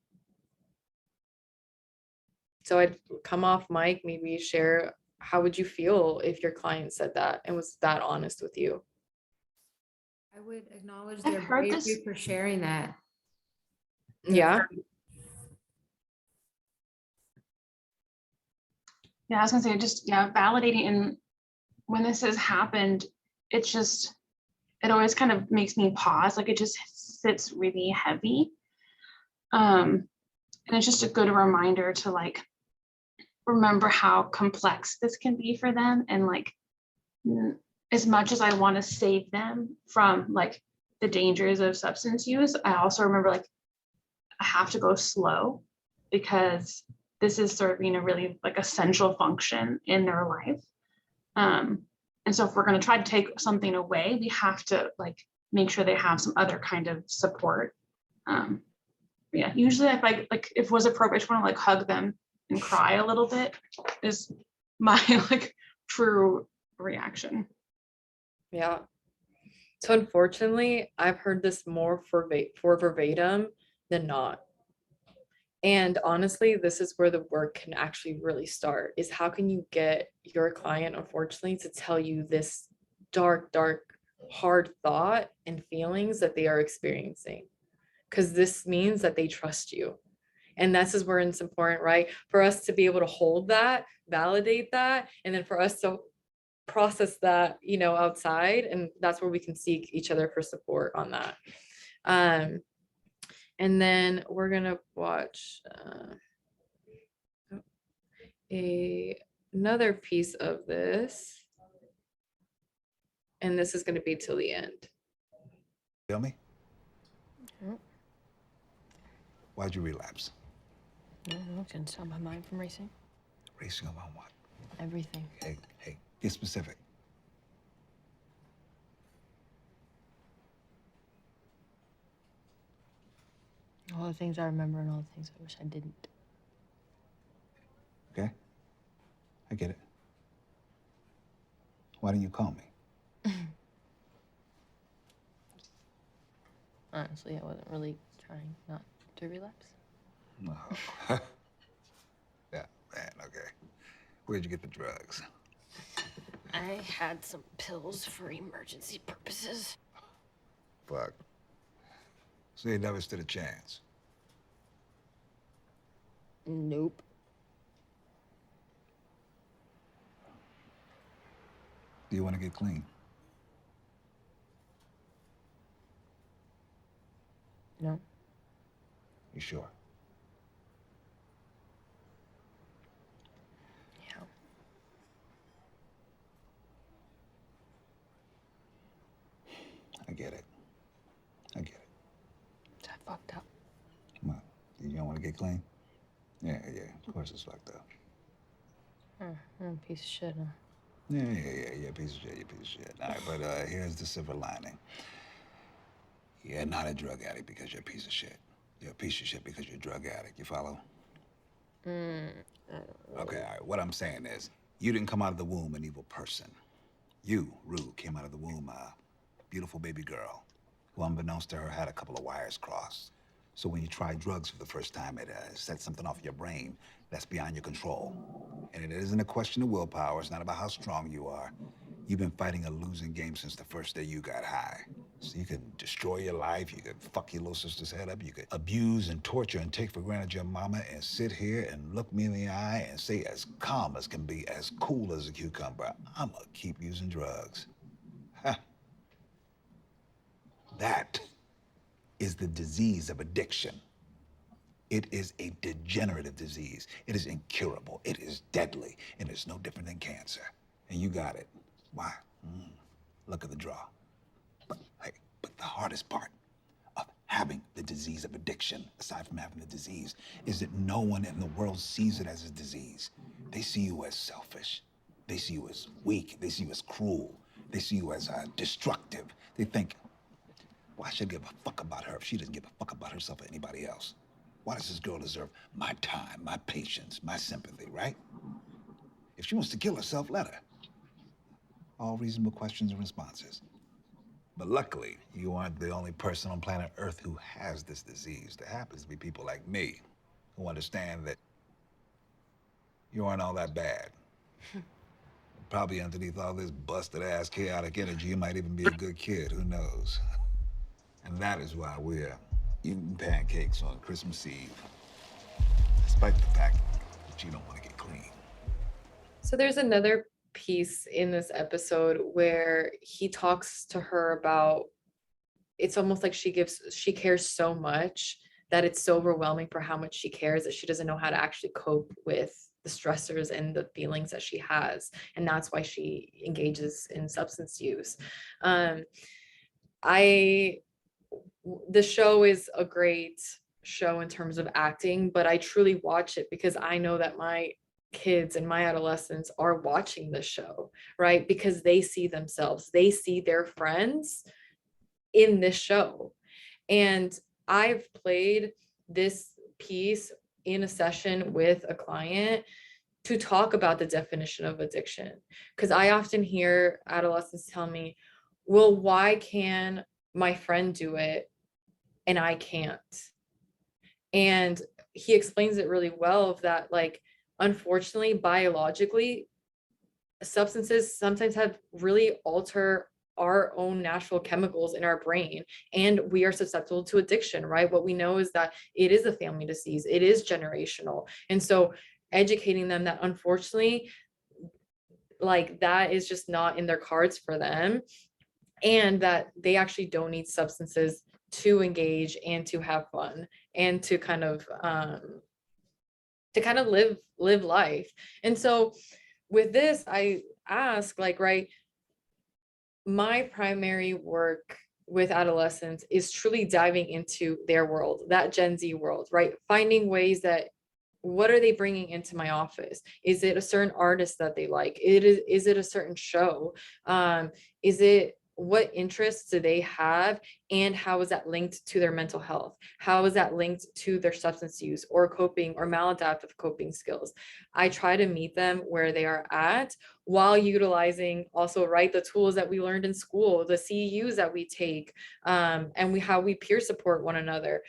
So I'd come off mic, maybe share, how would you feel if your client said that and was that honest with you? I would acknowledge I've their heard bravery this- for sharing that. Yeah. Yeah, I was gonna say, just, yeah, validating, and when this has happened, it's just, it always kind of makes me pause, like it just sits really heavy. And it's just a good reminder to like, remember how complex this can be for them. And like, as much as I want to save them from like the dangers of substance use, I also remember like, I have to go slow because this is serving a really like essential function in their life. And so if we're going to try to take something away, we have to like make sure they have some other kind of support. Yeah, usually if I like, if it was appropriate, I just want to like hug them and cry a little bit is my like true reaction. Yeah. So unfortunately, I've heard this more for verbatim than not. And honestly, this is where the work can actually really start, is how can you get your client, unfortunately, to tell you this dark, hard thought and feelings that they are experiencing? Because this means that they trust you. And this is where it's important, right? For us to be able to hold that, validate that, and then for us to process that, outside. And that's where we can seek each other for support on that. And then we're gonna watch another piece of this. And this is gonna be till the end. Feel me? Mm. Why'd you relapse? I don't know, couldn't stop my mind from racing. Racing about what? Everything. Hey, get specific. All the things I remember and all the things I wish I didn't. Okay? I get it. Why didn't you call me? Honestly, I wasn't really trying not to relapse. No. Yeah, man, okay. Where'd you get the drugs? I had some pills for emergency purposes. Fuck. So you never stood a chance. Nope. Do you want to get clean? No. You sure? Yeah. I get it. I get it. I fucked up. Come on. You don't want to get clean? Yeah, of course it's fucked up. I'm a piece of shit, huh? Yeah, piece of shit, you piece of shit. All right, but here's the silver lining. You're not a drug addict because you're a piece of shit. You're a piece of shit because you're a drug addict. You follow? Okay, all right. What I'm saying is, you didn't come out of the womb an evil person. You, Rue, came out of the womb a beautiful baby girl who, unbeknownst to her, had a couple of wires crossed. So when you try drugs for the first time, it sets something off your brain that's beyond your control. And it isn't a question of willpower. It's not about how strong you are. You've been fighting a losing game since the first day you got high. So you can destroy your life, you could fuck your little sister's head up, you could abuse and torture and take for granted your mama and sit here and look me in the eye and say as calm as can be, as cool as a cucumber, I'm gonna keep using drugs. Huh. That is the disease of addiction. It is a degenerative disease. It is incurable. It is deadly. And it's no different than cancer. And you got it. Why? Look at the draw. But the hardest part of having the disease of addiction, aside from having the disease, is that no one in the world sees it as a disease. They see you as selfish. They see you as weak. They see you as cruel. They see you as destructive. They think, why should I give a fuck about her if she doesn't give a fuck about herself or anybody else? Why does this girl deserve my time, my patience, my sympathy, right? If she wants to kill herself, let her. All reasonable questions and responses. But luckily, you aren't the only person on planet Earth who has this disease. There happens to be people like me who understand that you aren't all that bad. Probably underneath all this busted ass chaotic energy, you might even be a good kid, who knows? And that is why we're eating pancakes on Christmas Eve, despite the fact that you don't want to get clean. So there's another piece in this episode where he talks to her about, it's almost like she cares so much that it's so overwhelming for how much she cares that she doesn't know how to actually cope with the stressors and the feelings that she has. And that's why she engages in substance use. The show is a great show in terms of acting, but I truly watch it because I know that my kids and my adolescents are watching this show, right? Because they see themselves, they see their friends in this show. And I've played this piece in a session with a client to talk about the definition of addiction. Because I often hear adolescents tell me, well, why can my friend do it and I can't? And he explains it really well of that, like, unfortunately, biologically, substances sometimes have really alter our own natural chemicals in our brain, and we are susceptible to addiction, right? What we know is that it is a family disease, it is generational. And so educating them that unfortunately, like, that is just not in their cards for them, and that they actually don't need substances to engage and to have fun and to kind of live life. And so with this, I ask, like, right, my primary work with adolescents is truly diving into their world, that Gen Z world, right? Finding ways that, what are they bringing into my office? Is it a certain artist that they like? Is it a certain show? Is it, what interests do they have, and how is that linked to their mental health? How is that linked to their substance use or coping or maladaptive coping skills? I try to meet them where they are at, while utilizing also, right, the tools that we learned in school, the CEUs that we take, and how we peer support one another.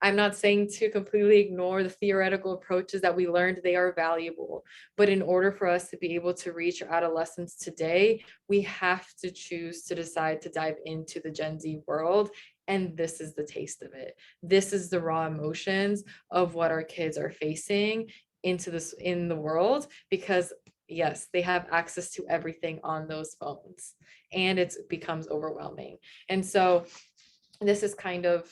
I'm not saying to completely ignore the theoretical approaches that we learned. They are valuable. But in order for us to be able to reach adolescents today, we have to choose to decide to dive into the Gen Z world. And this is the taste of it. This is the raw emotions of what our kids are facing into this in the world, because yes, they have access to everything on those phones, and it becomes overwhelming. And so this is kind of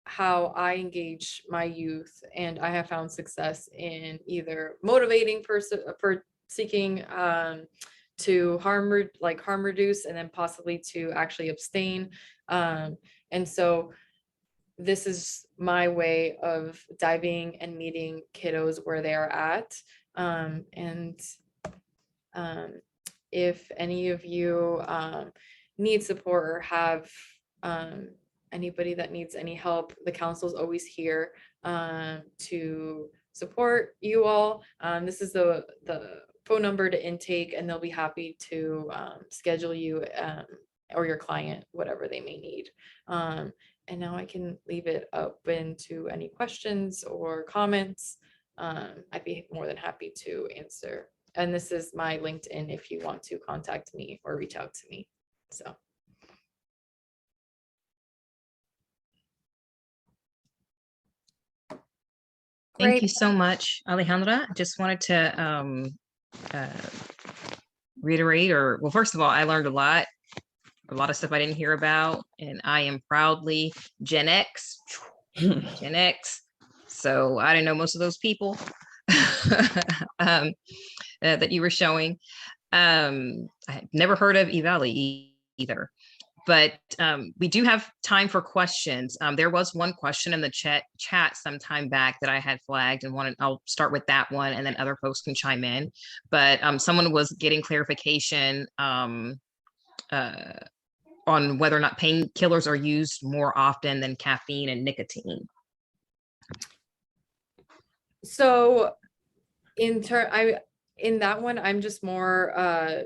how I engage my youth, and I have found success in either motivating for seeking to harm reduce, and then possibly to actually abstain. And so this is my way of diving and meeting kiddos where they are at. If any of you need support or have anybody that needs any help, the council is always here to support you all. This is the phone number to intake, and they'll be happy to schedule you or your client, whatever they may need. And now I can leave it open to any questions or comments. I'd be more than happy to answer. And this is my LinkedIn if you want to contact me or reach out to me. So. Thank you so much, Alejandra. I just wanted to reiterate, well, first of all, I learned a lot of stuff I didn't hear about, and I am proudly Gen X, Gen X. So I didn't know most of those people that you were showing. I had never heard of eValley either. But we do have time for questions. There was one question in the chat sometime back that I had flagged, and I'll start with that one, and then other folks can chime in. But someone was getting clarification on whether or not painkillers are used more often than caffeine and nicotine. So in that one, I'm just more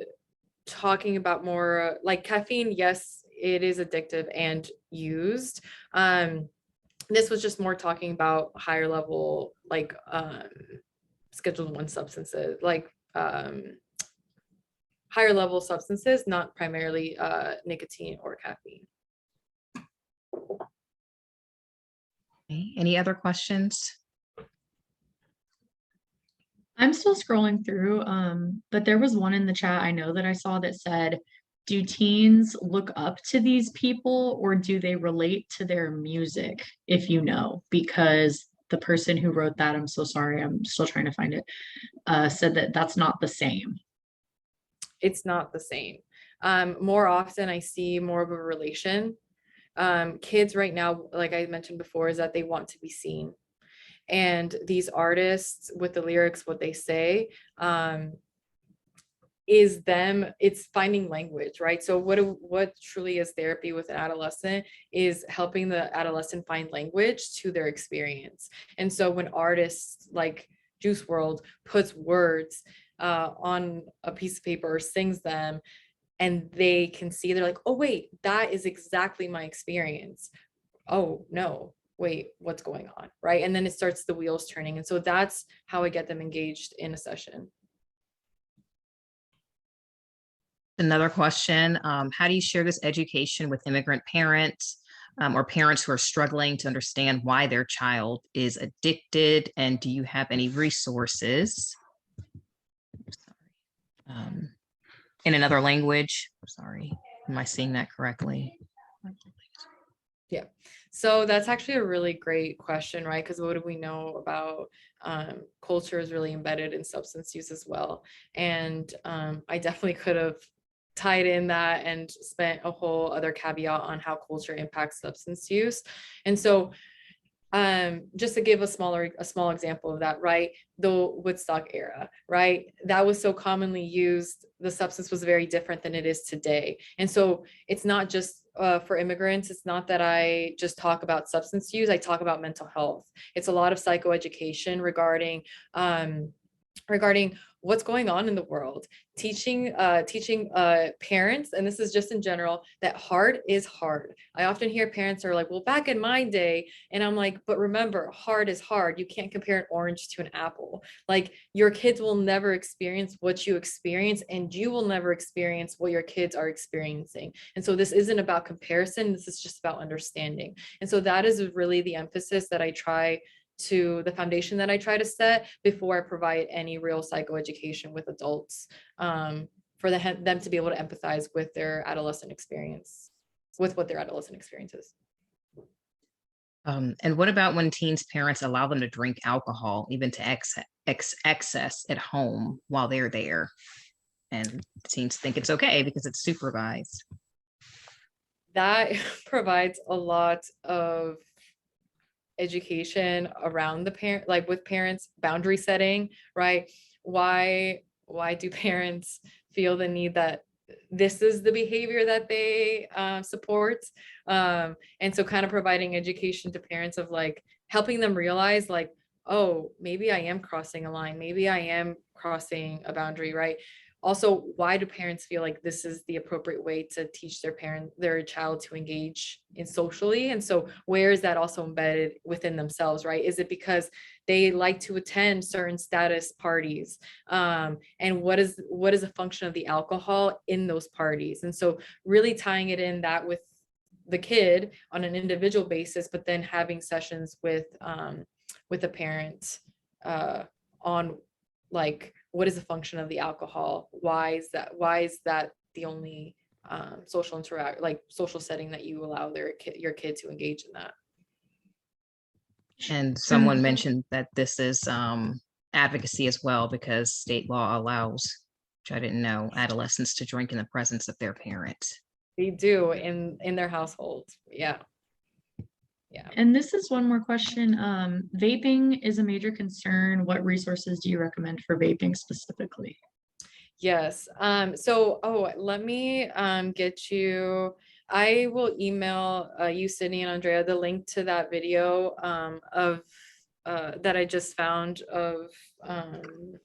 talking about more like caffeine. Yes, it is addictive and used. This was just more talking about higher level, like Schedule I substances, like higher level substances, not primarily nicotine or caffeine. Okay. Any other questions? I'm still scrolling through, but there was one in the chat I know that I saw that said, do teens look up to these people, or do they relate to their music, if you know? Because the person who wrote that, I'm so sorry, I'm still trying to find it, said that that's not the same. It's not the same. More often I see more of a relation. Kids right now, like I mentioned before, is that they want to be seen. And these artists with the lyrics, what they say, is them, it's finding language, right? So what truly is therapy with an adolescent is helping the adolescent find language to their experience. And so when artists like Juice WRLD puts words on a piece of paper or sings them, and they can see, they're like, oh wait, that is exactly my experience. Oh no, wait, what's going on, right? And then it starts the wheels turning. And so that's how I get them engaged in a session. Another question, how do you share this education with immigrant parents or parents who are struggling to understand why their child is addicted? And do you have any resources? In another language? Sorry, am I seeing that correctly? Yeah, so that's actually a really great question, right? Because what do we know about culture is really embedded in substance use as well. And I definitely could have tied in that and spent a whole other caveat on how culture impacts substance use. And so just to give a small example of that, right? The Woodstock era, right? That was so commonly used. The substance was very different than it is today. And so it's not just for immigrants. It's not that I just talk about substance use. I talk about mental health. It's a lot of psychoeducation regarding what's going on in the world, teaching parents, and this is just in general, that hard is hard. I often hear parents are like, well, back in my day, and I'm like, but remember, hard is hard. You can't compare an orange to an apple. Like, your kids will never experience what you experience, and you will never experience what your kids are experiencing. And so this isn't about comparison. This is just about understanding. And so that is really the emphasis that I try to the foundation that I try to set before I provide any real psychoeducation with adults, for them to be able to empathize with their adolescent experience, with what their adolescent experience is. And what about when teens' parents allow them to drink alcohol, even to excess at home while they're there? And teens think it's okay because it's supervised. That provides a lot of education around the parent, like with parents, boundary setting, right? Why do parents feel the need that this is the behavior that they support? And so kind of providing education to parents of like helping them realize like, oh, maybe I am crossing a line, maybe I am crossing a boundary, right? Also, why do parents feel like this is the appropriate way to teach their child to engage in socially? And so where is that also embedded within themselves, right? Is it because they like to attend certain status parties? And what is a function of the alcohol in those parties? And so really tying it in that with the kid on an individual basis, but then having sessions with a parent on like, what is the function of the alcohol? Why is that the only social setting that you allow your kid to engage in that? And someone mentioned that this is advocacy as well, because state law allows, which I didn't know, adolescents to drink in the presence of their parents. They do in their household. Yeah. Yeah. And this is one more question. Vaping is a major concern. What resources do you recommend for vaping specifically? Yes. Let me get you. I will email you, Sydney and Andrea, the link to that video of that I just found of that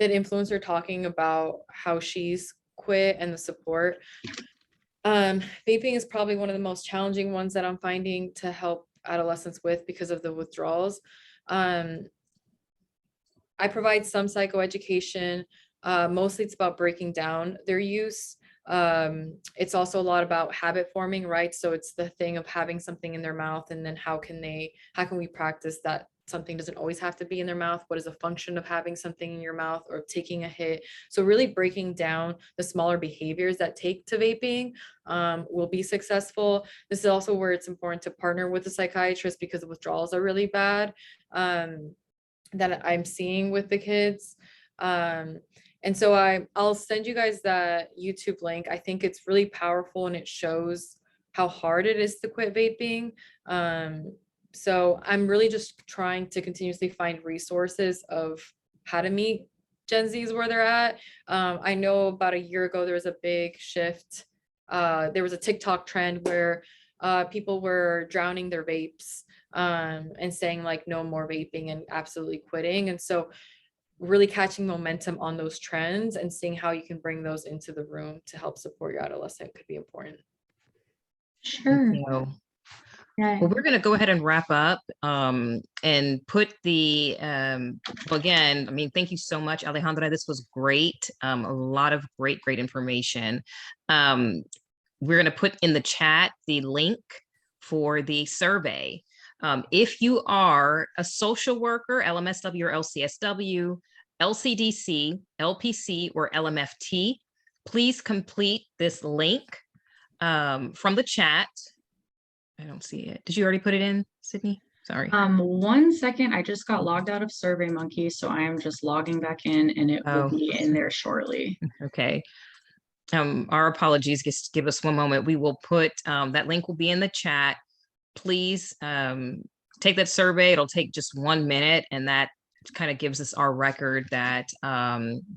influencer talking about how she's quit and the support. Vaping is probably one of the most challenging ones that I'm finding to help adolescents with because of the withdrawals. I provide some psychoeducation. Mostly it's about breaking down their use. It's also a lot about habit forming, right? So it's the thing of having something in their mouth, and then how can we practice that something doesn't always have to be in their mouth? What is a function of having something in your mouth or taking a hit? So really breaking down the smaller behaviors that take to vaping will be successful. This is also where it's important to partner with a psychiatrist, because the withdrawals are really bad that I'm seeing with the kids. And so I'll send you guys that YouTube link. I think it's really powerful, and it shows how hard it is to quit vaping. So I'm really just trying to continuously find resources of how to meet Gen Zs where they're at. I know about a year ago, there was a big shift. There was a TikTok trend where people were drowning their vapes and saying like, no more vaping and absolutely quitting. And so really catching momentum on those trends and seeing how you can bring those into the room to help support your adolescent could be important. Sure. Well, we're going to go ahead and wrap up and put the, again, I mean, thank you so much, Alejandra. This was great. A lot of great information. We're going to put in the chat the link for the survey. If you are a social worker, LMSW or LCSW, LCDC, LPC, or LMFT, please complete this link. from the chat. I don't see it. Did you already put it in, Sydney? Sorry. 1 second, I just got logged out of SurveyMonkey, so I am just logging back in and it will Oh. be in there shortly. Okay. Our apologies. Just give us one moment. We will put that link will be in the chat. Please take that survey. It'll take just 1 minute, and that kind of gives us our record that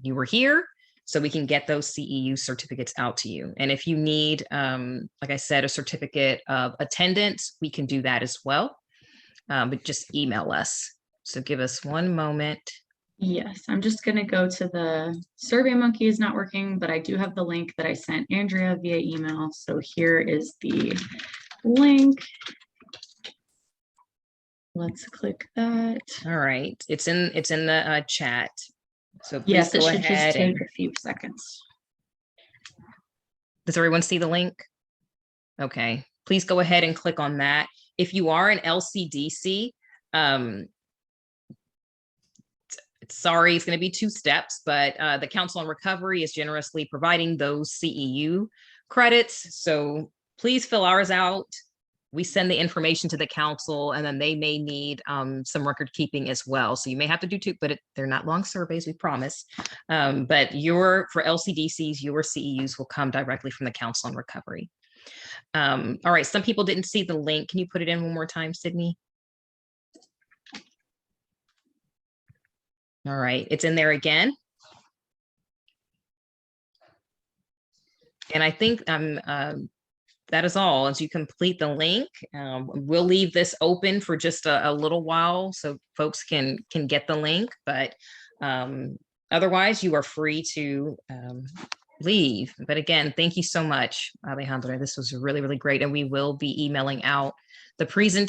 you were here, so we can get those CEU certificates out to you. And if you need, like I said, a certificate of attendance, we can do that as well. But just email us. So give us 1 moment. Yes, I'm just gonna go to the SurveyMonkey is not working, but I do have the link that I sent Andrea via email. So here is the link. Let's click that. All right, it's in the chat. So please Yes, it go should just ahead take and a few seconds. does everyone see the link? Okay, please go ahead and click on that. If you are an LCDC, sorry, it's going to be 2 steps, but the Council on Recovery is generously providing those CEU credits. So please fill ours out. We send the information to the council, and then they may need some record keeping as well. So you may have to do 2, but they're not long surveys, we promise. But for LCDCs, your CEUs will come directly from the Council on Recovery. All right, some people didn't see the link. Can you put it in one more time, Sydney? All right, it's in there again. And I think that is all. As you complete the link, we'll leave this open for just a little while so folks can get the link, but otherwise you are free to leave. But again, thank you so much, Alejandra. This was really, really great. And we will be emailing out the presentation